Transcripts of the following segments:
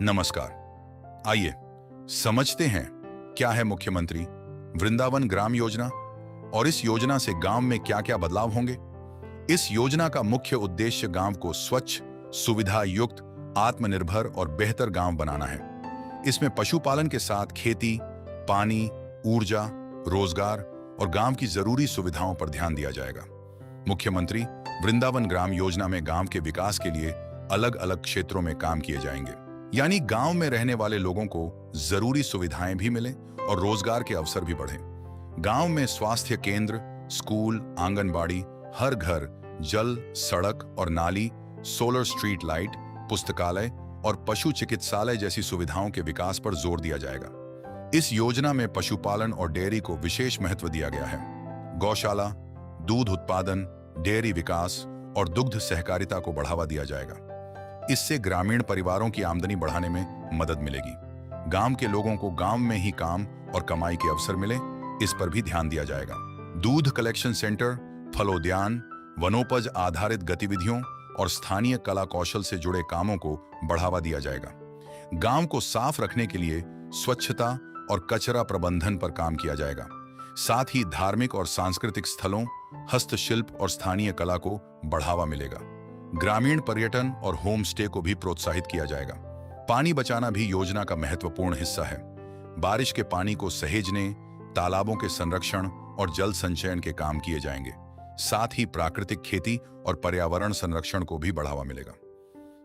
नमस्कार। आइए समझते हैं क्या है मुख्यमंत्री वृंदावन ग्राम योजना और इस योजना से गांव में क्या-क्या बदलाव होंगे। इस योजना का मुख्य उद्देश्य गांव को स्वच्छ, सुविधा युक्त, आत्मनिर्भर और बेहतर गांव बनाना है। इसमें पशुपालन के साथ खेती, पानी, ऊर्जा, रोजगार और गांव की जरूरी सुविधाओं पर ध्यान दिया जाएगा। मुख्यमंत्री वृंदावन ग्राम योजना में गांव के विकास के लिए अलग-अलग क्षेत्रों में काम किए जाएंगे, यानी गांव में रहने वाले लोगों को जरूरी सुविधाएं भी मिलें और रोजगार के अवसर भी बढ़ें। गांव में स्वास्थ्य केंद्र, स्कूल, आंगनबाड़ी, हर घर, जल, सड़क और नाली, सोलर स्ट्रीट लाइट, पुस्तकालय और पशु चिकित्सालय जैसी सुविधाओं के विकास पर जोर दिया जाएगा। इस योजना में पशुपालन और डेयरी को विशेष महत्व दिया गया है। गौशाला, दूध उत्पादन, डेयरी विकास और दुग्ध सहकारिता को बढ़ावा दिया जाएगा। इससे ग्रामीण परिवारों की आमदनी बढ़ाने में मदद मिलेगी। गांव के लोगों को गांव में ही काम और कमाई के अवसर मिले, इस पर भी ध्यान दिया जाएगा। दूध कलेक्शन सेंटर, फलोद्यान, वनोपज आधारित गतिविधियों और स्थानीय कला कौशल से जुड़े कामों को बढ़ावा दिया जाएगा। गांव को साफ रखने के लिए स्वच्छता और कचरा प्रबंधन पर काम किया जाएगा। साथ ही धार्मिक और सांस्कृतिक स्थलों, हस्तशिल्प और स्थानीय कला को बढ़ावा मिलेगा। ग्रामीण पर्यटन और होम स्टे को भी प्रोत्साहित किया जाएगा। पानी बचाना भी योजना का महत्वपूर्ण हिस्सा है। बारिश के पानी को सहेजने, तालाबों के संरक्षण और जल संचयन के काम किए जाएंगे। साथ ही प्राकृतिक खेती और पर्यावरण संरक्षण को भी बढ़ावा मिलेगा।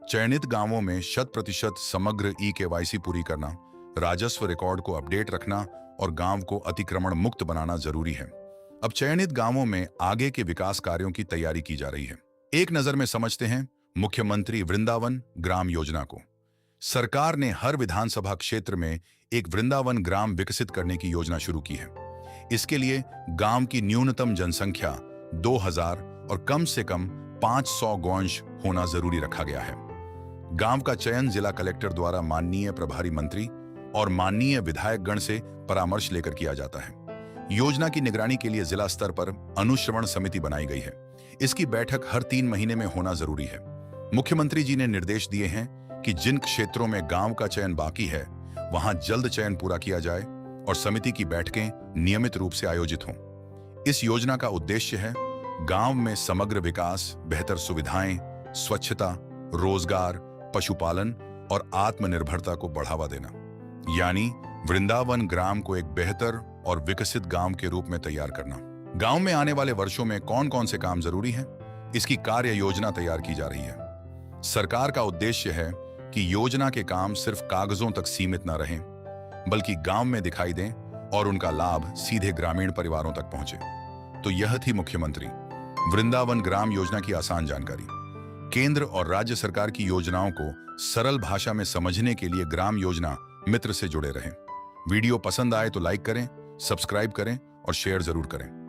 चयनित गांवों में 100% समग्र ई-केवाईसी पूरी करना, राजस्व रिकॉर्ड को अपडेट रखना और गांव को अतिक्रमण मुक्त बनाना जरूरी है। अब चयनित गांवों में आगे के विकास कार्यों की तैयारी की जा रही है। एक नजर में समझते हैं मुख्यमंत्री वृंदावन ग्राम योजना को। सरकार ने हर विधानसभा क्षेत्र में एक वृंदावन ग्राम विकसित करने की योजना शुरू की है। इसके लिए गांव की न्यूनतम जनसंख्या 2000 और कम से कम 500 गौंश होना जरूरी रखा गया है। गांव का चयन जिला कलेक्टर द्वारा माननीय प्रभारी मंत्री और माननीय विधायकगण से परामर्श लेकर किया जाता है। योजना की निगरानी के लिए जिला स्तर पर अनुश्रवण समिति बनाई गई है। इसकी बैठक हर 3 महीने में होना जरूरी है। मुख्यमंत्री जी ने निर्देश दिए हैं कि जिन क्षेत्रों में गांव का चयन बाकी है, वहां जल्द चयन पूरा किया जाए और समिति की बैठकें नियमित रूप से आयोजित हों। इस योजना का उद्देश्य है गांव में समग्र विकास, बेहतर सुविधाएं, स्वच्छता, रोजगार, पशुपालन और आत्मनिर्भरता को बढ़ावा देना, यानी वृंदावन ग्राम को एक बेहतर और विकसित गांव के रूप में तैयार करना। गांव में आने वाले वर्षों में कौन कौन से काम जरूरी हैं, इसकी कार्य योजना तैयार की जा रही है। सरकार का उद्देश्य है कि योजना के काम सिर्फ कागजों तक सीमित न रहें, बल्कि गांव में दिखाई दें और उनका लाभ सीधे ग्रामीण परिवारों तक पहुंचे। तो यह थी मुख्यमंत्री वृंदावन ग्राम योजना की आसान जानकारी। केंद्र और राज्य सरकार की योजनाओं को सरल भाषा में समझने के लिए ग्राम योजना मित्र से जुड़े रहें। वीडियो पसंद आए तो लाइक करें, सब्सक्राइब करें और शेयर जरूर करें।